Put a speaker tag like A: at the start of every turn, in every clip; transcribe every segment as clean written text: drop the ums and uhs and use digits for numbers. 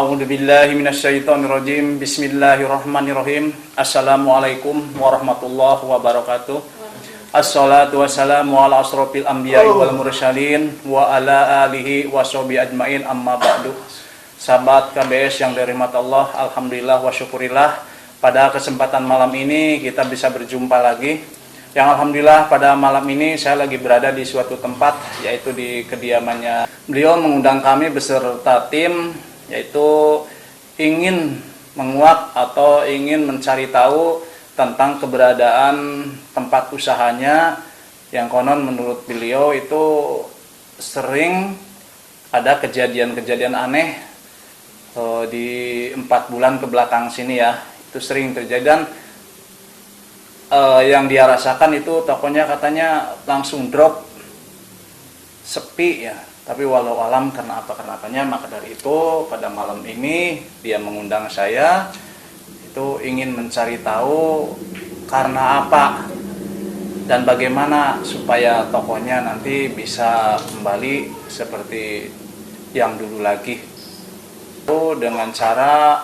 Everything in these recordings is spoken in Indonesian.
A: A'udzubillahi minasyaitonirrajim. Bismillahirrahmanirrahim. Assalamualaikum warahmatullahi wabarakatuh. Assalatu wassalamu ala asrofil anbiya'i wal mursalin wa ala alihi wa sahbihi ajmain, amma ba'du. Sahabat KBS yang dirahmati Allah, alhamdulillah wa syukurillah, pada kesempatan malam ini kita bisa berjumpa lagi. Yang alhamdulillah pada malam ini saya lagi berada di suatu tempat, yaitu di kediamannya. Beliau mengundang kami beserta tim, yaitu ingin menguak atau ingin mencari tahu tentang keberadaan tempat usahanya yang konon menurut beliau itu sering ada kejadian-kejadian aneh di 4 bulan ke belakang sini ya. Itu sering terjadi dan yang dia rasakan itu tokonya katanya langsung drop, sepi ya. Tapi walau alam kenapa-kenapanya, maka dari itu pada malam ini dia mengundang saya itu ingin mencari tahu karena apa dan bagaimana supaya tokonya nanti bisa kembali seperti yang dulu lagi. Itu dengan cara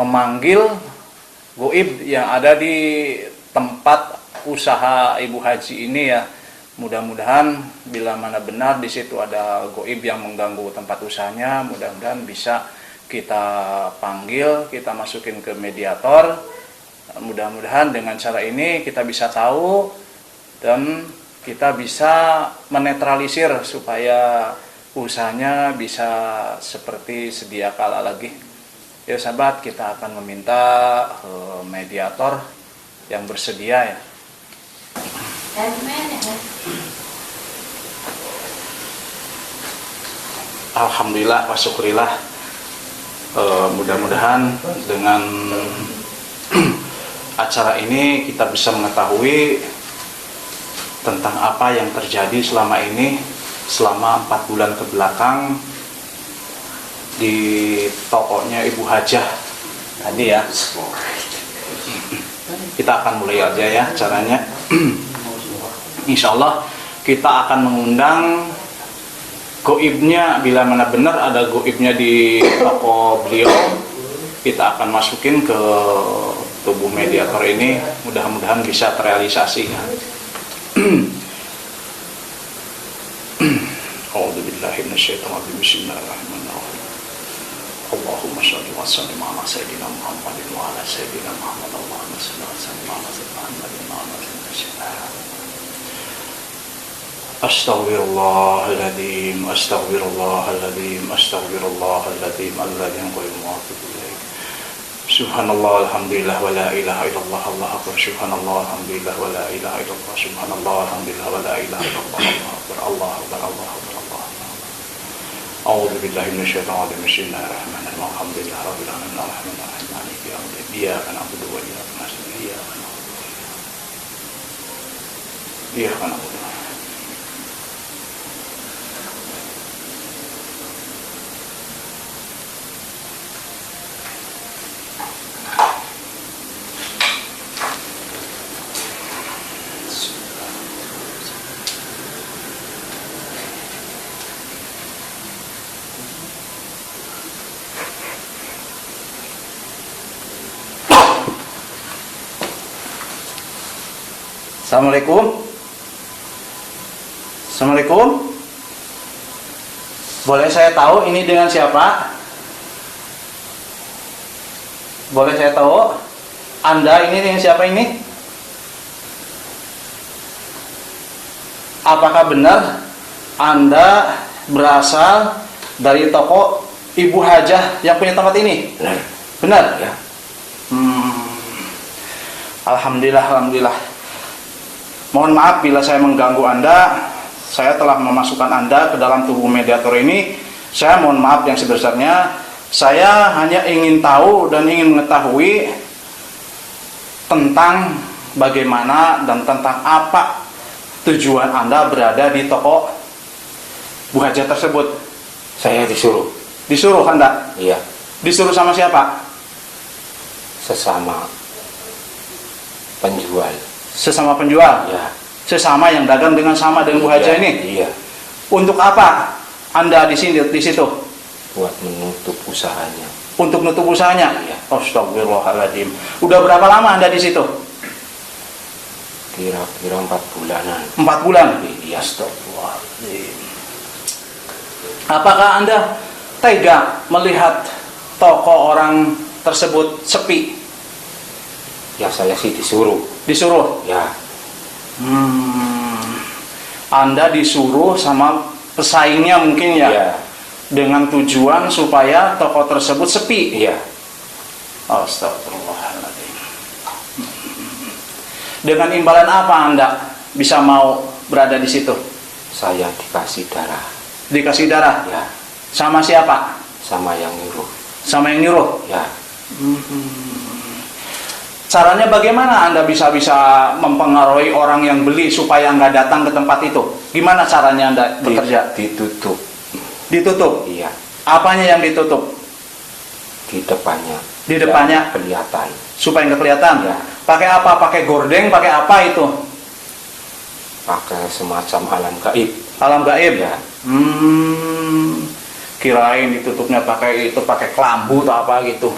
A: memanggil goib yang ada di tempat usaha Ibu Haji ini ya. Mudah-mudahan bila mana benar di situ ada goib yang mengganggu tempat usahanya, mudah-mudahan bisa kita panggil, kita masukin ke mediator. Mudah-mudahan dengan cara ini kita bisa tahu dan kita bisa menetralisir supaya usahanya bisa seperti sedia kala lagi. Ya sahabat, kita akan meminta mediator yang bersedia ya. Alhamdulillah wa syukurillah. Mudah-mudahan dengan acara ini kita bisa mengetahui tentang apa yang terjadi selama ini, selama 4 bulan ke belakang di tokonya Ibu Hajah tadi ya. Kita akan mulai aja ya caranya. Insya Allah kita akan mengundang goibnya, bila mana benar ada goibnya di toko beliau, kita akan masukin ke tubuh mediator ini. Mudah-mudahan bisa terrealisasi ya. A'udzubillahi minasyaitonir rajim. Bismillahirrahmanirrahim. Allahumma shalli wa sallim ala sayyidina Muhammadin wa ala sayyidina Muhammad. Allahumma shalli wa sallim ala sayyidina Muhammadin wa ala sayyidina Muhammad. Astaghfirullahaladzim, astaghfirullahaladzim, astaghfirullahaladzim, alladzi qayyum wa atubu ilaih. Subhanallah, alhamdulillah, wa la ilaha illallah, Allahu akbar. Subhanallah, alhamdulillah, wa la ilaha illallah. Subhanallah, alhamdulillah, wa la ilaha illallah, Allahu akbar. Allahu akbar, Allahu akbar, Allahu akbar. A'udzu billahi minasyaitonir rajim. Bismillahirrahmanirrahim. Alhamdulillah rabbil alamin, arrahmanir rahim, maliki yaumiddin. Iyyaka na'budu wa iyyaka nasta'in. Iyyaka na'budu. Assalamualaikum. Assalamualaikum. Boleh saya tahu ini dengan siapa? Boleh saya tahu Anda ini dengan siapa ini? Apakah benar Anda berasal dari toko Ibu Hajah yang punya tempat ini?
B: Benar.
A: Benar?
B: Ya.
A: Alhamdulillah, alhamdulillah. Mohon maaf bila saya mengganggu Anda. Saya telah memasukkan Anda ke dalam tubuh mediator ini. Saya mohon maaf yang sebesarnya. Saya hanya ingin tahu dan ingin mengetahui tentang bagaimana dan tentang apa tujuan Anda berada di toko Bu Hajah tersebut.
B: Saya disuruh.
A: Disuruh Anda?
B: Iya.
A: Disuruh sama siapa?
B: Sesama penjual.
A: Sesama penjual?
B: Ya.
A: Sesama yang dagang dengan sama dengan Bu Hajah ini?
B: Iya.
A: Untuk apa Anda di situ?
B: Buat menutup nutup usahanya.
A: Untuk nutup usahanya?
B: Iya.
A: Astagfirullahaladzim. Udah berapa lama Anda di situ?
B: Kira-kira 4 bulanan.
A: 4 bulan?
B: Iya.
A: Astagfirullahaladzim. Apakah Anda tega melihat toko orang tersebut sepi?
B: Ya saya sih disuruh.
A: Disuruh?
B: Ya.
A: Anda disuruh sama pesaingnya mungkin ya?
B: Iya.
A: Dengan tujuan supaya toko tersebut sepi?
B: Iya.
A: Astagfirullahaladzim. Dengan imbalan apa Anda bisa mau berada di situ?
B: Saya dikasih darah.
A: Dikasih darah?
B: Ya.
A: Sama siapa?
B: Sama yang nyuruh.
A: Sama yang nyuruh?
B: Ya.
A: Caranya bagaimana Anda bisa mempengaruhi orang yang beli supaya nggak datang ke tempat itu? Gimana caranya Anda bekerja?
B: Ditutup.
A: Ditutup?
B: Iya.
A: Apanya yang ditutup?
B: Di depannya.
A: Di depannya?
B: Nggak kelihatan.
A: Supaya nggak kelihatan?
B: Ya.
A: Pakai apa? Pakai gordeng? Pakai apa itu?
B: Pakai semacam alam gaib.
A: Alam gaib?
B: Ya.
A: Kirain ditutupnya pakai itu, pakai kelambu atau apa gitu.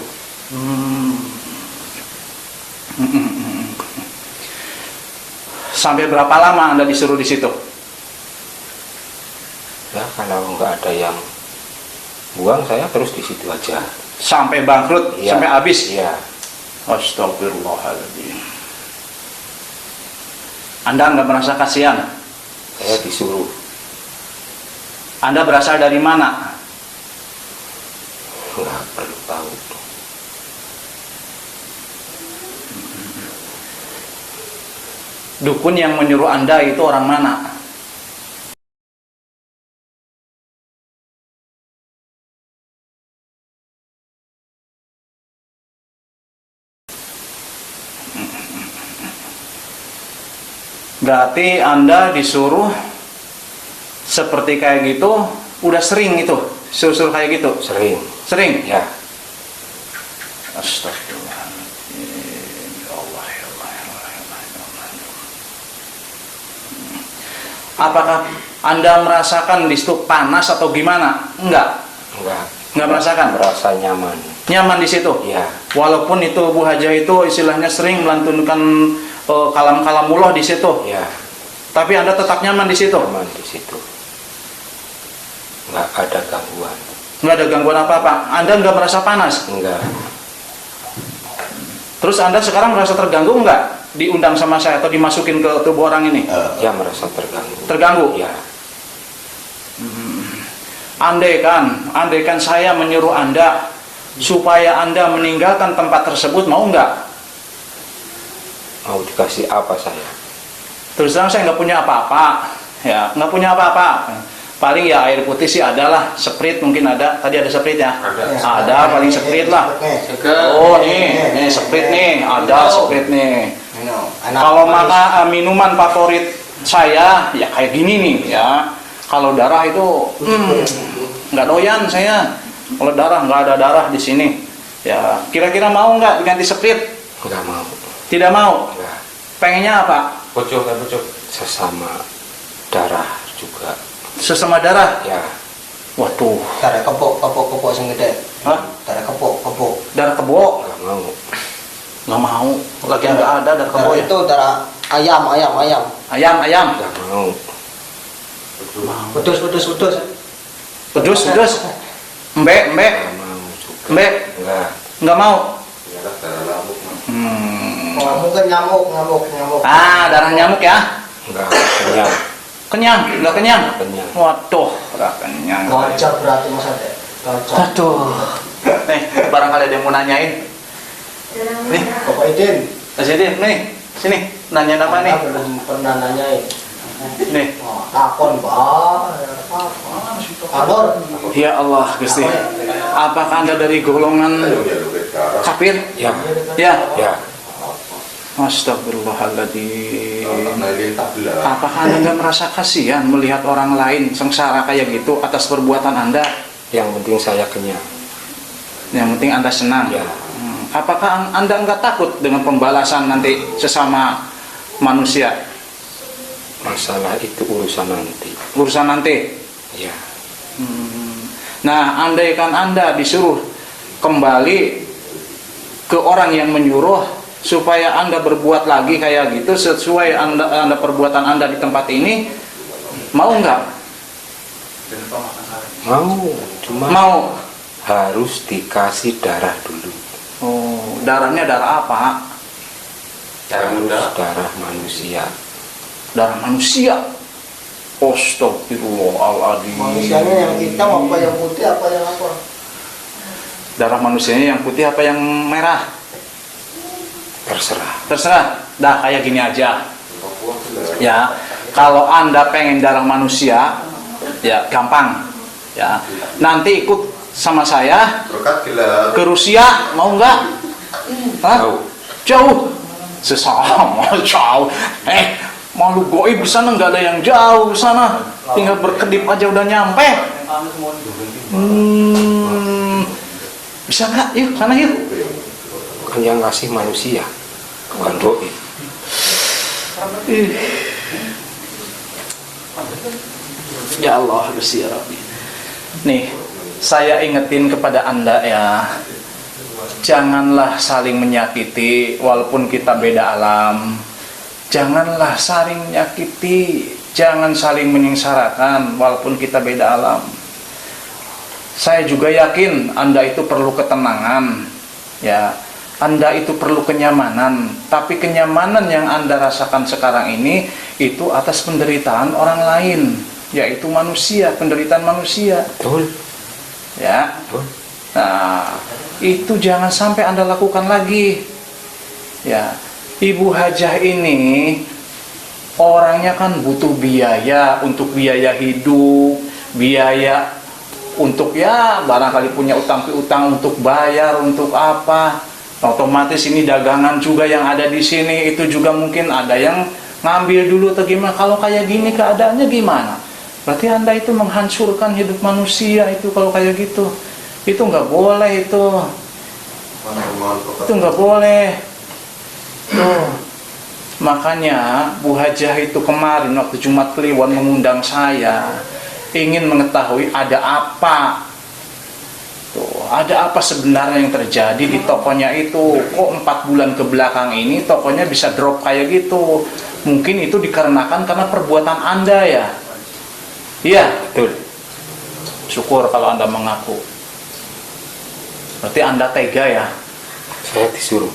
A: Sampai berapa lama Anda disuruh di situ?
B: Ya kalau nggak ada yang buang, saya terus di situ aja.
A: Sampai bangkrut?
B: Iya.
A: Sampai habis?
B: Iya.
A: Astagfirullahaladzim. Anda nggak merasa kasihan?
B: Saya disuruh.
A: Anda berasal dari mana?
B: Nggak perlu tahu.
A: Dukun yang menyuruh Anda itu orang mana? Berarti Anda disuruh seperti kayak gitu, udah sering itu, suruh kayak gitu?
B: Sering.
A: Sering?
B: Ya.
A: Astagfirullahaladzim. Ya Allah, ya Allah, ya Allah, ya Allah, ya Allah. Apakah Anda merasakan di situ panas atau gimana? Enggak?
B: Enggak.
A: Enggak merasakan?
B: Merasa nyaman.
A: Nyaman di situ?
B: Ya.
A: Walaupun itu Bu Haja itu istilahnya sering melantunkan kalam-kalamullah di situ.
B: Ya.
A: Tapi Anda tetap nyaman di situ?
B: Nyaman di situ. Nggak ada gangguan.
A: Nggak ada gangguan apa-apa? Anda nggak merasa panas?
B: Enggak.
A: Terus Anda sekarang merasa terganggu nggak? Diundang sama saya atau dimasukin ke tubuh orang ini?
B: Ya merasa terganggu.
A: Terganggu?
B: Ya.
A: Andai kan saya menyuruh Anda supaya Anda meninggalkan tempat tersebut, mau nggak?
B: Mau dikasih apa saya?
A: Terus terang saya nggak punya apa-apa, ya nggak punya apa-apa. Paling ya air putih sih ada lah, Sprite mungkin ada. Tadi ada Sprite ya? Ada paling Sprite lah. Oh nih Sprite nih, ada Sprite nih. Kalau maka minuman favorit saya ya kayak gini nih ya. Kalau darah itu nggak doyan saya. Kalau darah nggak ada darah di sini. Ya kira-kira mau nggak diganti Sprite?
B: Enggak mau.
A: Tidak mau.
B: Enggak.
A: Pengennya apa?
B: Pucuk. Sesama darah juga.
A: Sesama darah?
B: Ya.
A: Waduh.
C: Darah kepok sing gede.
A: Hah?
C: Darah kepok.
A: Darah kebo?
B: Enggak mau.
A: Nggak mau. Lagi nggak ada darah kebo ya?
C: Itu darah ayam.
A: Ayam.
B: Enggak mau.
C: Pedus.
A: Pedus. Mbek.
B: Enggak mau juga.
A: Mbek.
B: Enggak.
A: Nggak mau.
C: Mungkin nyamuk.
A: Darah nyamuk ya?
B: Enggak kenyang.
A: Kenyang? Nggak kenyang?
B: Kenyang.
A: Waduh, nggak kenyang.
C: Gajah berarti Mas Ade. Gajah.
A: Aduh. Nih, barangkali ada yang mau nanyain. Nih,
C: Bapak Idin.
A: Asyidin, nih, sini. Nanya apa nih?
C: Belum pernah nanyain.
A: Nih.
C: Takon, Pak. Alor.
A: Ya Allah, Gusti. Apakah Anda dari golongan kafir?
B: Ya.
A: Ya.
B: Ya.
A: Astagfirullahaladzim. Apakah Anda nggak merasa kasihan melihat orang lain sengsara kayak gitu atas perbuatan Anda?
B: Yang penting saya kenyang.
A: Yang penting Anda senang.
B: Ya.
A: Apakah Anda nggak takut dengan pembalasan nanti sesama manusia?
B: Masalah itu urusan nanti.
A: Urusan nanti.
B: Ya.
A: Nah, andaikan Anda disuruh kembali ke orang yang menyuruh supaya Anda berbuat lagi kayak gitu sesuai anda perbuatan Anda di tempat ini, mau nggak?
B: Mau, cuma
A: Mau.
B: harus dikasih darah dulu.
A: Oh, darahnya darah apa?
B: Harus darah manusia.
A: Darah manusia. Astagfirullahaladzim.
C: Manusianya yang hitam apa yang putih apa yang apa?
A: Darah manusianya yang putih apa yang merah?
B: Terserah.
A: Terserah. Dah kayak gini aja. Ya, kalau Anda pengen darah manusia, ya gampang. Ya, nanti ikut sama saya ke Rusia, mau nggak? Hah? Jauh. Sesama jauh. Malu goib di sana nggak ada yang jauh di sana. Tinggal berkedip aja udah nyampe. Bisa nggak? Yuk, sana yuk.
B: Kan yang ngasih manusia, bukan doi.
A: Ya Allah, Gusti ya Rabbi. Nih, saya ingetin kepada Anda ya. Janganlah saling menyakiti walaupun kita beda alam. Janganlah saling menyakiti, jangan saling menyengsarakan walaupun kita beda alam. Saya juga yakin Anda itu perlu ketenangan. Ya, Anda itu perlu kenyamanan, tapi kenyamanan yang Anda rasakan sekarang ini itu atas penderitaan orang lain, yaitu manusia, penderitaan manusia.
B: Betul.
A: Ya.
B: Betul.
A: Nah, itu jangan sampai Anda lakukan lagi. Ya, Ibu Hajah ini orangnya kan butuh biaya untuk biaya hidup, biaya untuk ya barangkali punya utang piutang untuk bayar, untuk apa. Otomatis ini dagangan juga yang ada di sini itu juga mungkin ada yang ngambil dulu atau gimana. Kalau kayak gini keadaannya gimana? Berarti Anda itu menghancurkan hidup manusia itu kalau kayak gitu. Itu nggak boleh itu. Itu nggak boleh. Tuh. Makanya Bu Hajah itu kemarin waktu Jumat Kliwon mengundang saya, ingin mengetahui ada apa. Tuh, ada apa sebenarnya yang terjadi di tokonya itu? Kok 4 bulan ke belakang ini tokonya bisa drop kayak gitu? Mungkin itu dikarenakan karena perbuatan Anda ya. Iya,
B: Betul.
A: syukur kalau Anda mengaku. Berarti Anda tega ya.
B: Saya disuruh.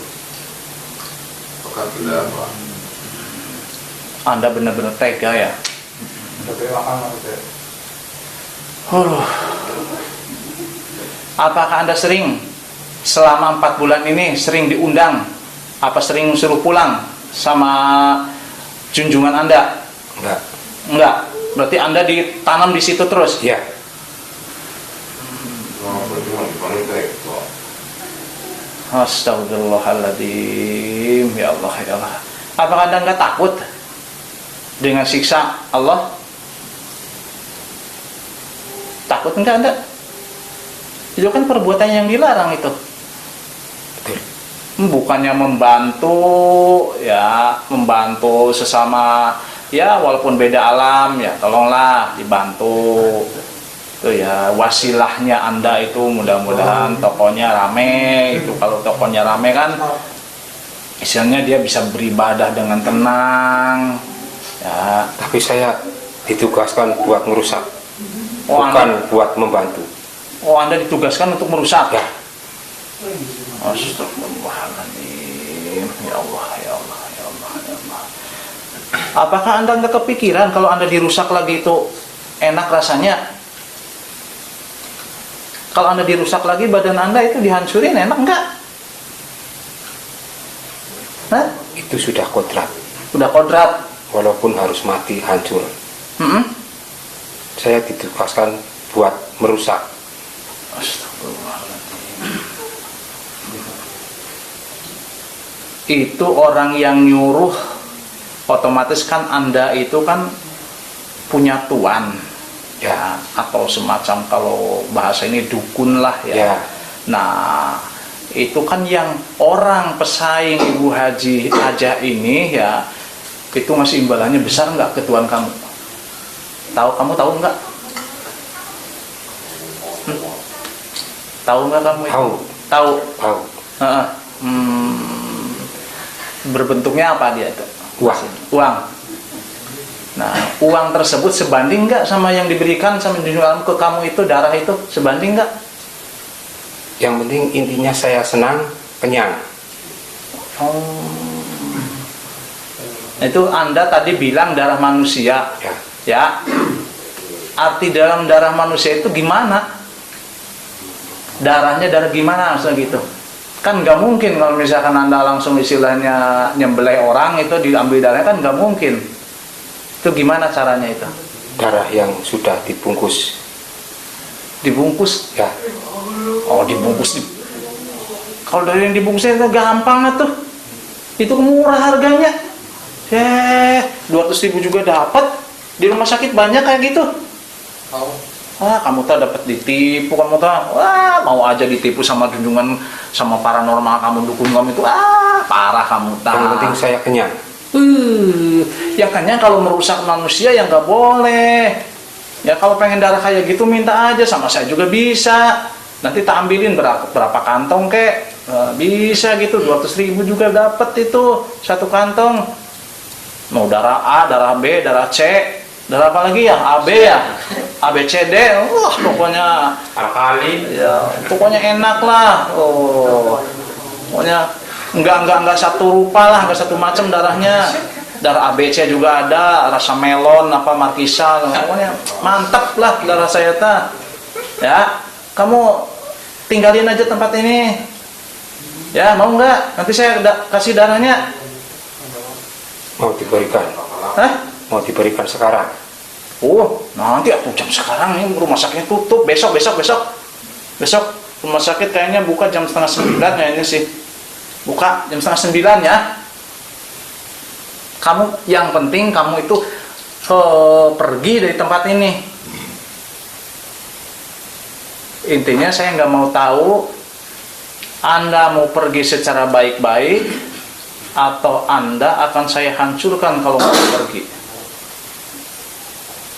A: Anda benar-benar tega ya. Apakah Anda sering selama 4 bulan ini sering diundang? Apa sering suruh pulang sama junjungan Anda?
B: Enggak.
A: Enggak. Berarti Anda ditanam di situ terus?
B: Ya.
A: Astagfirullahaladzim. Ya Allah, ya Allah. Apakah Anda enggak takut dengan siksa Allah? Takut enggak Anda? Itu kan perbuatan yang dilarang itu.
B: Betul.
A: Bukannya membantu, ya membantu sesama, ya walaupun beda alam, ya tolonglah dibantu. Itu ya wasilahnya Anda itu mudah-mudahan tokonya rame. Itu kalau tokonya rame kan, istilahnya dia bisa beribadah dengan tenang. Ya.
B: Tapi saya ditugaskan buat merusak,
A: Oh,
B: bukan buat membantu.
A: Oh, Anda ditugaskan untuk merusak.
B: Ya.
A: Astagfirullahaladzim. Ya Allah, ya Allah, ya Allah, ya Allah. Apakah Anda nggak kepikiran kalau Anda dirusak lagi itu enak rasanya? Kalau Anda dirusak lagi badan Anda itu dihancurin enak nggak? Hah?
B: Itu sudah kodrat.
A: Udah kodrat.
B: Walaupun harus mati hancur. Saya ditugaskan buat merusak.
A: Astagfirullahaladzim. Itu orang yang nyuruh, otomatis kan Anda itu kan punya tuan ya, atau semacam kalau bahasa ini dukun lah ya.
B: Ya.
A: Nah, itu kan yang orang pesaing Ibu Haji Hajah ini ya, itu masih imbalannya besar nggak ke tuan kamu? Kamu tahu nggak? Tahu nggak kamu itu?
B: Tahu.
A: Tahu.
B: Tahu.
A: Heeh. Berbentuknya apa dia itu?
B: Uang.
A: Uang. Nah, uang tersebut sebanding nggak sama yang diberikan sama ke kamu itu, darah itu sebanding nggak?
B: Yang penting intinya saya senang, kenyang.
A: Itu Anda tadi bilang darah manusia.
B: Ya.
A: Ya. Arti dalam darah manusia itu gimana? Darahnya darah gimana maksudnya gitu? Kan nggak mungkin kalau misalkan Anda langsung istilahnya nyembelih orang itu diambil darahnya, kan nggak mungkin. Itu gimana caranya itu?
B: Darah yang sudah dibungkus.
A: Dibungkus?
B: Ya.
A: Oh, dibungkus. Kalau dari yang dibungkusnya itu gampang tuh. Itu murah harganya. 200.000 juga dapat. Di rumah sakit banyak kayak gitu. Kamu tuh dapat ditipu, kamu tuh mau aja ditipu sama junjungan, sama paranormal kamu, dukun kamu itu, parah kamu tuh.
B: Yang penting saya kenyang.
A: Ya kenyang kalau merusak manusia ya nggak boleh. Ya kalau pengen darah kayak gitu minta aja sama saya juga bisa. Nanti tak ambilin berapa kantong kek, bisa gitu. 200.000 juga dapat itu satu kantong. Mau darah A, darah B, darah C, darah apa lagi ya? AB ya, ABCD. Pokoknya
B: Alkali.
A: ya, pokoknya enak lah. Pokoknya enggak satu rupa lah, enggak satu macam darahnya. Darah ABC juga ada, rasa melon, apa markisa, pokoknya mantap lah darah saya ta. Ya, kamu tinggalin aja tempat ini. Ya, mau nggak? Nanti saya kasih darahnya.
B: Mau diberikan.
A: Hah?
B: Mau diberikan sekarang.
A: Nanti aku jam sekarang ini rumah sakitnya tutup. Besok rumah sakit kayaknya buka jam 8:30 ya ini sih. Buka jam 8:30 ya. Kamu yang penting kamu itu pergi dari tempat ini. Intinya saya nggak mau tahu Anda mau pergi secara baik-baik atau Anda akan saya hancurkan kalau mau pergi.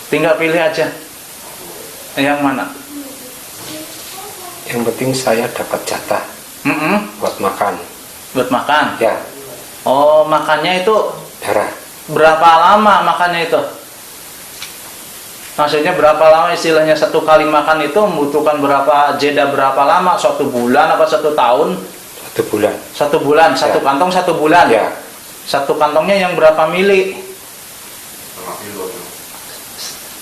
A: Tinggal pilih aja. Yang mana?
B: Yang penting saya dapat jatah buat makan.
A: Buat makan?
B: Ya.
A: Oh, makannya itu
B: Darah.
A: berapa lama makannya itu? Maksudnya berapa lama istilahnya satu kali makan itu membutuhkan jeda berapa lama? 1 bulan apa 1 tahun?
B: 1 bulan.
A: 1 bulan, satu
B: Ya.
A: kantong 1 bulan.
B: Ya.
A: Satu kantongnya yang berapa mili?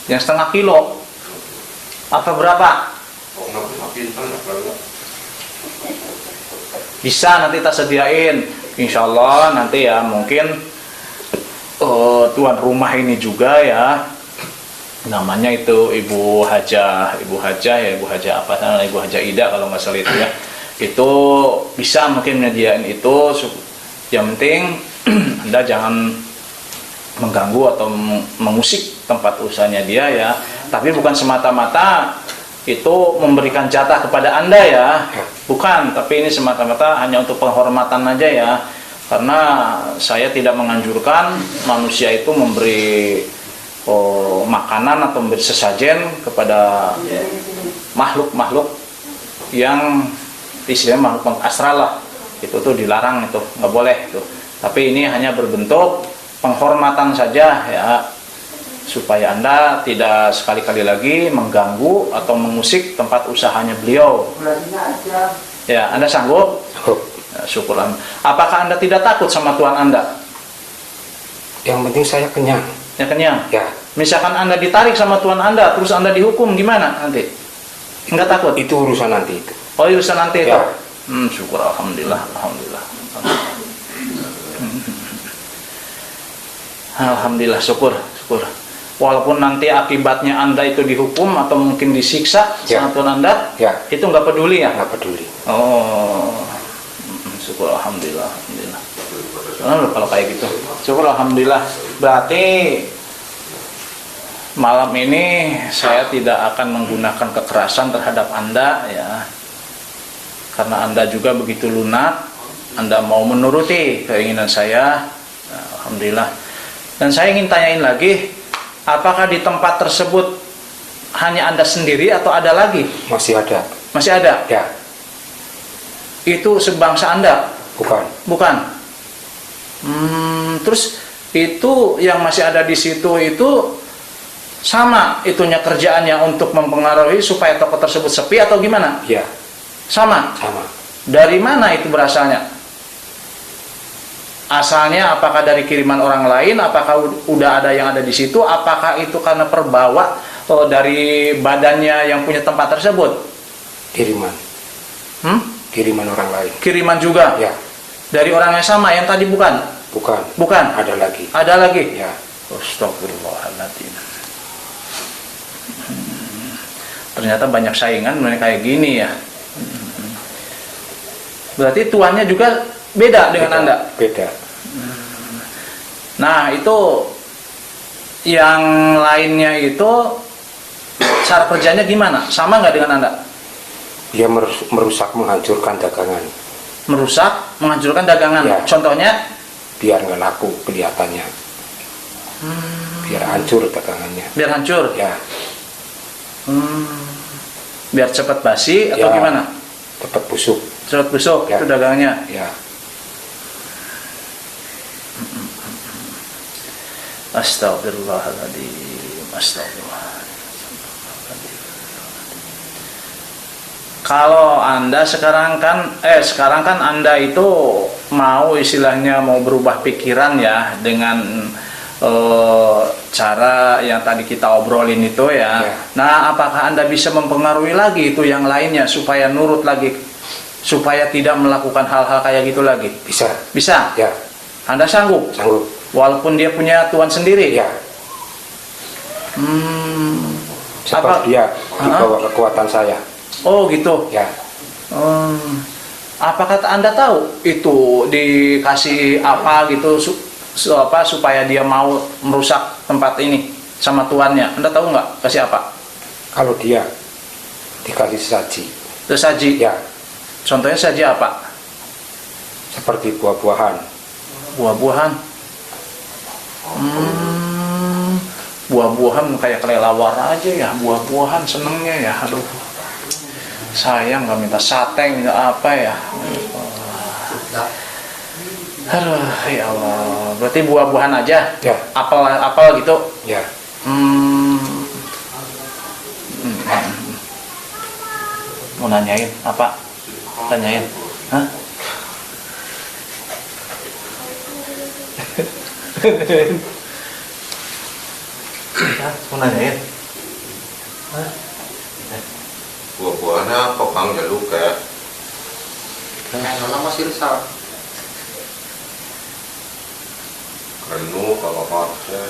A: Yang setengah kilo. Apa berapa? Bisa nanti tak sediain. Insya Allah nanti ya mungkin tuan rumah ini juga ya, namanya itu Ibu Haja apa namanya, Ibu Haja Ida kalau nggak salah itu ya, itu bisa mungkin menyediain itu. Yang penting Anda jangan mengganggu atau mengusik tempat usahanya dia ya, tapi bukan semata-mata itu memberikan jatah kepada Anda ya, bukan, tapi ini semata-mata hanya untuk penghormatan aja ya, karena saya tidak menganjurkan manusia itu memberi makanan atau memberi sesajen kepada makhluk-makhluk yang istilahnya makhluk astral lah, itu tuh dilarang, itu nggak boleh itu. Tapi ini hanya berbentuk penghormatan saja ya, supaya Anda tidak sekali-kali lagi mengganggu atau mengusik tempat usahanya beliau. Ya, Anda sanggup? Ya, syukurlah. Apakah Anda tidak takut sama Tuhan Anda?
B: Yang penting saya kenyang.
A: Ya kenyang?
B: Ya.
A: Misalkan Anda ditarik sama Tuhan Anda, terus Anda dihukum, gimana nanti? Enggak takut?
B: Itu urusan nanti itu.
A: Oh, urusan nanti itu?
B: Ya.
A: Syukur, Alhamdulillah. Alhamdulillah, syukur. Walaupun nanti akibatnya Anda itu dihukum atau mungkin disiksa sama Tuhan Anda, itu nggak peduli ya?
B: Nggak peduli.
A: Oh, syukur, Alhamdulillah. Kalau kayak gitu, syukur, Alhamdulillah. Berarti malam ini saya tidak akan menggunakan kekerasan terhadap Anda ya, karena Anda juga begitu lunak, Anda mau menuruti keinginan saya. Nah, Alhamdulillah. Dan saya ingin tanyain lagi, apakah di tempat tersebut hanya Anda sendiri atau ada lagi?
B: Masih ada.
A: Masih ada?
B: Ya.
A: itu sebangsa Anda?
B: Bukan.
A: Bukan. Terus itu yang masih ada di situ itu sama itunya kerjaannya untuk mempengaruhi supaya toko tersebut sepi atau gimana?
B: Ya,
A: Sama.
B: sama.
A: Dari mana itu berasalnya? Asalnya apakah dari kiriman orang lain? Apakah udah ada yang ada di situ? Apakah itu karena perbawa dari badannya yang punya tempat tersebut?
B: Kiriman. Kiriman orang lain.
A: Kiriman juga?
B: Ya,
A: Dari orang yang sama yang tadi bukan?
B: bukan.
A: Bukan?
B: Ada lagi.
A: Ada lagi?
B: Ya,
A: Astagfirullahaladzim. Ternyata banyak saingan kayak gini ya. Berarti tuannya juga beda dengan
B: beda,
A: Anda?
B: Beda.
A: Nah itu yang lainnya itu cara kerjanya gimana? Sama nggak dengan Anda?
B: Dia merusak, menghancurkan dagangan.
A: Merusak, menghancurkan dagangan.
B: Ya.
A: Contohnya?
B: Biar nggak laku kelihatannya. Biar hancur dagangannya.
A: Biar hancur?
B: Ya,
A: Biar cepat basi atau
B: Ya.
A: gimana?
B: cepat busuk.
A: Cepat busuk
B: Ya.
A: itu dagangnya.
B: Ya,
A: Astagfirullahaladzim. Astagfirullahaladzim. Kalau Anda sekarang kan Anda itu mau istilahnya mau berubah pikiran ya dengan cara yang tadi kita obrolin itu ya.
B: Ya.
A: Nah, apakah Anda bisa mempengaruhi lagi itu yang lainnya supaya nurut lagi, supaya tidak melakukan hal-hal kayak gitu lagi?
B: bisa.
A: Bisa?
B: Ya,
A: Anda sanggup?
B: sanggup.
A: Walaupun dia punya tuan sendiri?
B: Ya, sebab
A: Apa?
B: dia di bawah kekuatan saya.
A: Oh gitu.
B: Ya,
A: Apa kata Anda tahu itu dikasih apa gitu supaya dia mau merusak tempat ini sama tuannya? Anda tahu nggak kasih apa?
B: kalau dia dikasih saji.
A: Sesaji.
B: Ya,
A: Contohnya saji apa?
B: seperti buah-buahan.
A: Buah-buahan. Buah-buahan kayak kelelawar aja ya. Buah-buahan senengnya ya. Aduh. Sayang nggak minta sate, minta apa ya? Aduh, ya Allah. Berarti buah-buahan aja?
B: Ya.
A: Apel gitu?
B: Ya,
A: Mau nanyain apa? Tanyain. Hah? Hah? Mau nanyain? Hah?
D: Buah-buahnya apa Kang jaluk ya?
C: Nama masih risau.
D: Renu kalau pakai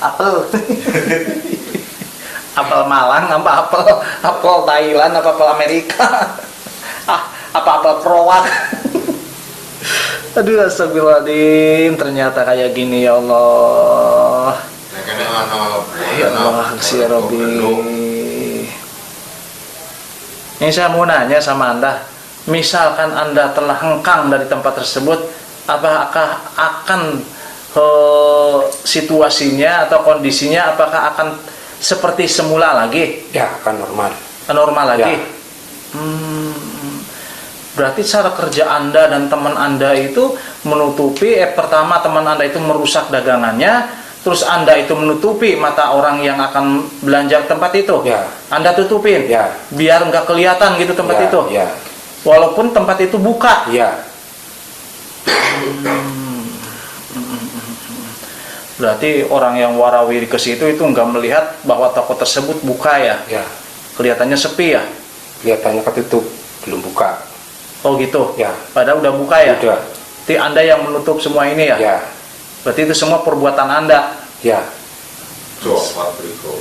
A: Apel. Apel Malang apa apel Thailand apa apel Amerika? Apa apel Krowak? Aduh, astagfirullahaladzim, ternyata kayak gini ya Allah.
D: ya kena anak
A: Ya Allah, si Robi. Ini saya mau nanya sama Anda, misalkan Anda telah hengkang dari tempat tersebut, apakah akan situasinya atau kondisinya apakah akan seperti semula lagi?
B: ya akan normal.
A: Normal lagi?
B: Ya.
A: Berarti cara kerja Anda dan teman Anda itu menutupi, pertama teman Anda itu merusak dagangannya, terus Anda itu menutupi mata orang yang akan belanja ke tempat itu.
B: Ya.
A: Anda tutupin,
B: Ya.
A: biar nggak kelihatan gitu tempat
B: Ya,
A: itu.
B: ya,
A: Walaupun tempat itu buka.
B: ya,
A: Berarti orang yang warawiri ke situ itu nggak melihat bahwa toko tersebut buka ya.
B: ya.
A: Kelihatannya sepi ya.
B: Kelihatannya ketutup, belum buka.
A: Oh gitu.
B: Ya.
A: Padahal udah buka ya.
B: Udah.
A: Berarti Anda yang menutup semua ini ya.
B: Ya,
A: Berarti itu semua perbuatan Anda.
B: ya,
D: coklat Riko.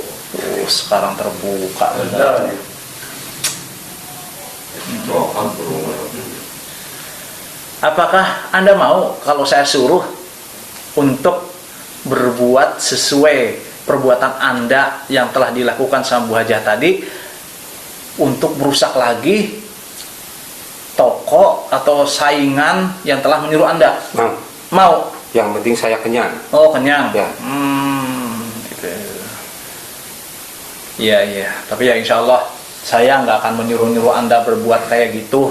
A: Sekarang terbuka benar.
D: Coklat burung.
A: Apakah Anda mau kalau saya suruh untuk berbuat sesuai perbuatan Anda yang telah dilakukan sama Bu Hajah tadi, untuk merusak lagi toko atau saingan yang telah menyuruh Anda?
B: Mang.
A: Mau?
B: Yang penting saya kenyang.
A: Oh, kenyang.
B: Ya.
A: Gitu. Iya. Tapi ya insya Allah saya nggak akan menyuruh-nyuruh Anda berbuat kayak gitu.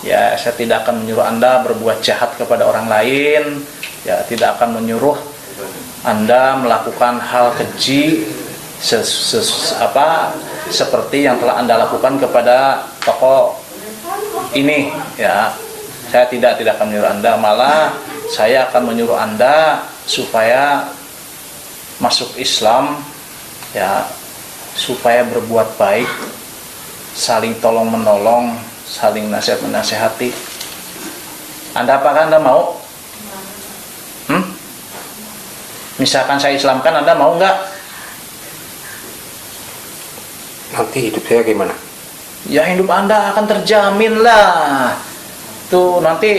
A: Ya, saya tidak akan menyuruh Anda berbuat jahat kepada orang lain. Ya, tidak akan menyuruh Anda melakukan hal keji seperti yang telah Anda lakukan kepada tokoh ini. Ya, saya tidak akan menyuruh Anda, malah saya akan menyuruh Anda supaya masuk Islam, ya, supaya berbuat baik, saling tolong menolong, saling nasihat menasehati. Apakah Anda mau? Misalkan saya Islamkan, Anda mau nggak?
B: Nanti hidup saya gimana?
A: Ya, hidup Anda akan terjamin lah. Tuh, nanti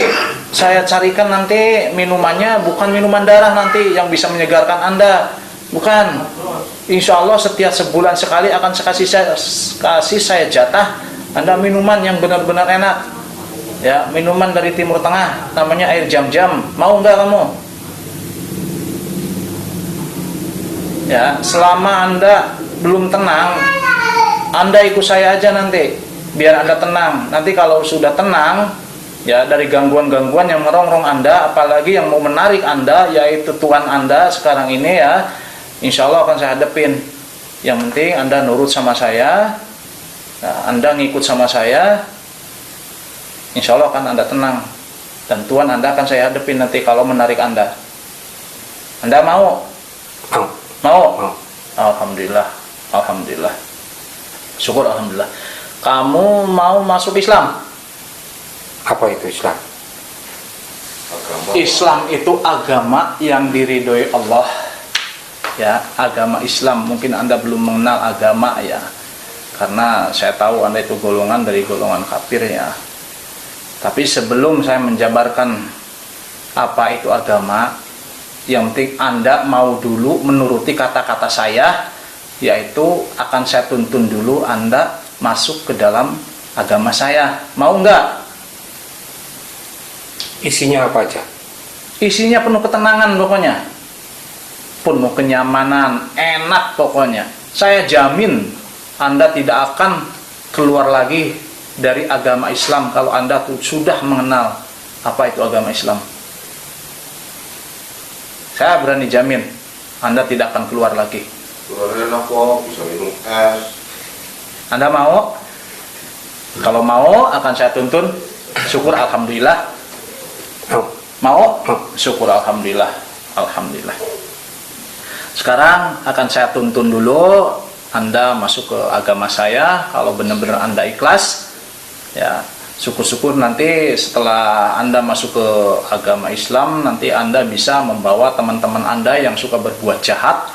A: saya carikan nanti minumannya bukan minuman darah nanti yang bisa menyegarkan Anda. Bukan. Insya Allah setiap sebulan sekali akan kasih saya jatah Anda minuman yang benar-benar enak. Ya, minuman dari Timur Tengah, namanya air jam-jam. Mau nggak kamu? Ya, selama Anda belum tenang, Anda ikut saya aja nanti, biar Anda tenang. Nanti kalau sudah tenang, ya, dari gangguan-gangguan yang merongrong Anda, apalagi yang mau menarik Anda, yaitu Tuhan Anda sekarang ini, ya, insya Allah akan saya hadapin. Yang penting Anda nurut sama saya, Anda ngikut sama saya, insya Allah akan Anda tenang. Dan Tuhan Anda akan saya hadapin nanti kalau menarik Anda. Anda mau? Mau? Alhamdulillah. Alhamdulillah. Syukur alhamdulillah. Kamu mau masuk Islam?
B: Apa itu Islam?
D: Agama.
A: Islam itu agama yang diridhoi Allah. Ya, agama Islam. Mungkin Anda belum mengenal agama, ya. Karena saya tahu Anda itu golongan dari golongan kafir, ya. Tapi sebelum saya menjabarkan apa itu agama, yang penting Anda mau dulu menuruti kata-kata saya, yaitu akan saya tuntun dulu Anda masuk ke dalam agama saya. Mau nggak?
B: Isinya apa aja?
A: Isinya penuh ketenangan pokoknya, penuh kenyamanan, enak pokoknya. Saya jamin Anda tidak akan keluar lagi dari agama Islam kalau Anda tuh sudah mengenal apa itu agama Islam. Saya berani jamin Anda tidak akan keluar lagi.
D: Keluarnya enak kok, bisa minum es.
A: Anda mau? Kalau mau akan saya tuntun. Syukur alhamdulillah. Mau? Syukur alhamdulillah. Alhamdulillah. Sekarang akan saya tuntun dulu Anda masuk ke agama saya. Kalau benar-benar Anda ikhlas, ya, syukur-syukur nanti setelah Anda masuk ke agama Islam, nanti Anda bisa membawa teman-teman Anda yang suka berbuat jahat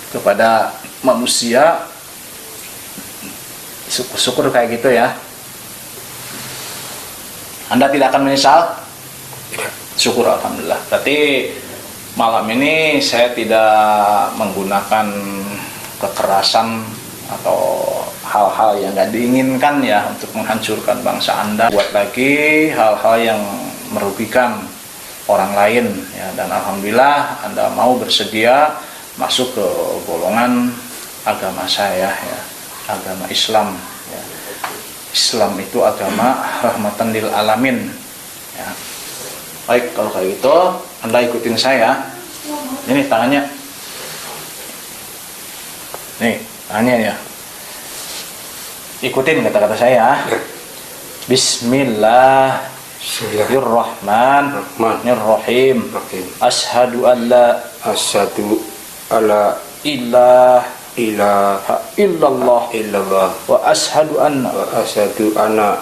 A: kepada manusia. Syukur-syukur kayak gitu, ya. Anda tidak akan menyesal? Syukur alhamdulillah. Berarti malam ini saya tidak menggunakan kekerasan atau hal-hal yang nggak diinginkan, ya, untuk menghancurkan bangsa Anda. Buat lagi hal-hal yang merugikan orang lain, ya. Dan alhamdulillah Anda mau bersedia masuk ke golongan agama saya, ya, agama Islam, ya. Islam itu agama rahmatan lil alamin, ya. Baik, kalau kayak gitu Anda ikutin saya. Ini tangannya, nih tangannya, ya. Ikutin kata-kata saya. Bismillahirrahmanirrahim. Asyhadu an la ilaha illallah wa asyhadu anna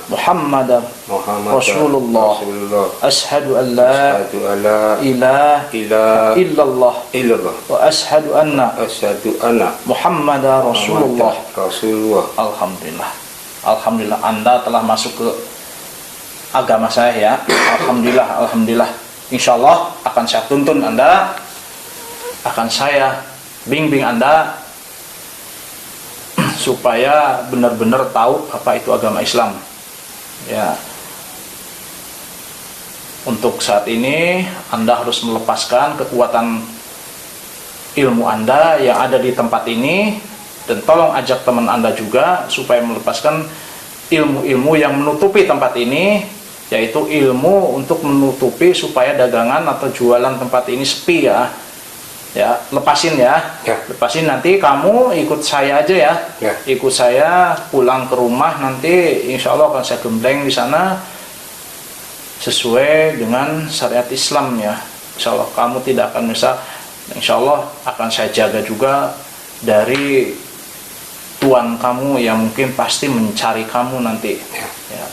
A: Muhammadar Rasulullah. Asyhadu an la ilaha illallah wa asyhadu anna Muhammadar Rasulullah. Alhamdulillah. Alhamdulillah Anda telah masuk ke agama saya, ya. Alhamdulillah, alhamdulillah. Insyaallah akan saya tuntun Anda, akan saya bimbing Anda supaya benar-benar tahu apa itu agama Islam, ya. Untuk saat ini Anda harus melepaskan kekuatan ilmu Anda yang ada di tempat ini, dan tolong ajak teman Anda juga supaya melepaskan ilmu-ilmu yang menutupi tempat ini, yaitu ilmu untuk menutupi supaya dagangan atau jualan tempat ini sepi ya. Ya, lepasin ya.
B: Ya.
A: Lepasin, nanti kamu ikut saya aja ya.
B: Ya.
A: Ikut saya pulang ke rumah, nanti insya Allah akan saya gembleng di sana sesuai dengan syariat Islam ya. Insya Allah kamu tidak akan bisa, insya Allah akan saya jaga juga dari tuan kamu yang mungkin pasti mencari kamu nanti ya.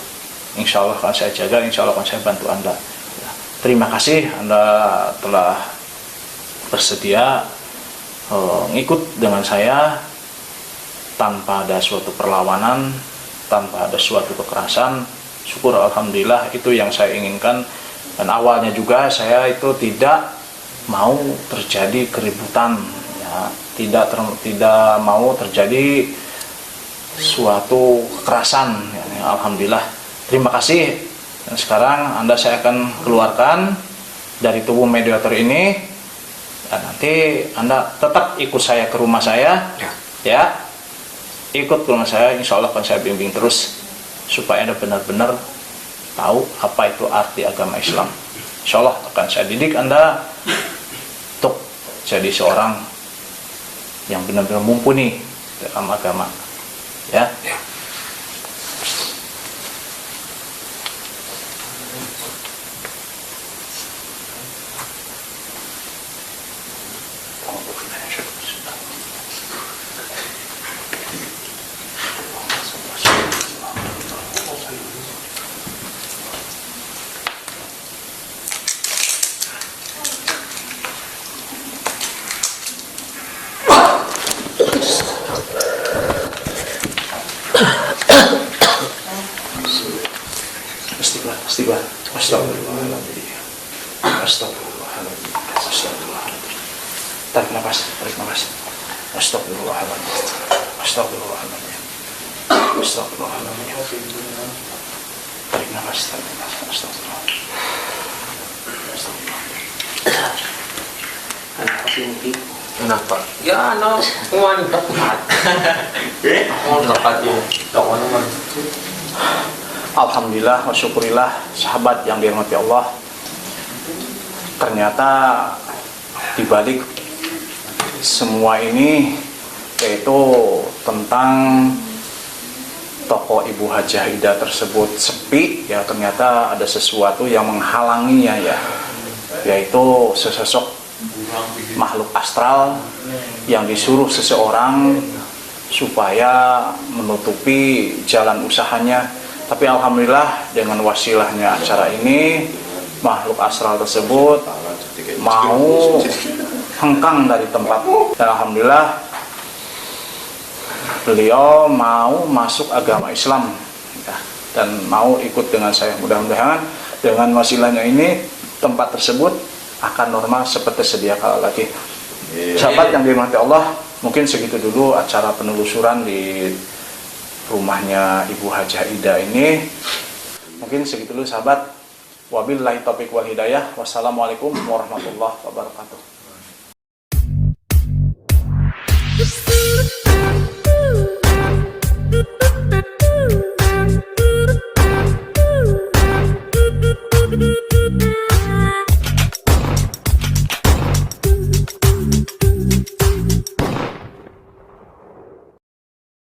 A: Insya Allah akan saya jaga, insya Allah akan saya bantu Anda ya. Terima kasih Anda telah bersedia ngikut dengan saya tanpa ada suatu perlawanan, tanpa ada suatu kekerasan. Syukur alhamdulillah, itu yang saya inginkan. Dan awalnya juga saya itu tidak mau terjadi keributan ya, tidak mau terjadi suatu kekerasan ya. Alhamdulillah, terima kasih. Dan sekarang saya akan keluarkan dari tubuh mediator ini. Dan nanti Anda tetap ikut saya ke rumah saya ya. Ikut ke rumah saya, insya Allah akan saya bimbing terus supaya Anda benar-benar tahu apa itu arti agama Islam. Insya Allah akan saya didik Anda untuk jadi seorang yang benar-benar mumpuni dalam agama ya. Istighfar. Astagfirullahaladzim. Astagfirullahaladzim. Astagfirullahaladzim. Tarik nafas. Astagfirullahaladzim. Astagfirullahaladzim. Astagfirullahaladzim. Tarik nafas. Astagfirullahaladzim.
B: Kenapa? Ya, no, kumain tepat. Oh, tepat ya.
A: Alhamdulillah wa syukurillah, sahabat yang dirahmati Allah. Ternyata dibalik semua ini, yaitu tentang toko Ibu Hajah Ida tersebut sepi ya, ternyata ada sesuatu yang menghalanginya ya, yaitu sesosok makhluk astral yang disuruh seseorang supaya menutupi jalan usahanya. Tapi alhamdulillah dengan wasilahnya acara ini, makhluk astral tersebut mau hengkang dari tempat. Dan alhamdulillah beliau mau masuk agama Islam ya, dan mau ikut dengan saya. Mudah-mudahan dengan wasilahnya ini tempat tersebut akan normal seperti sedia kala lagi. Sahabat yang dirahmati Allah, mungkin segitu dulu acara penelusuran di rumahnya Ibu Hajah Ida ini. Mungkin segitu dulu sahabat. Wabillahi taufiq wal hidayah. Wassalamualaikum warahmatullahi wabarakatuh.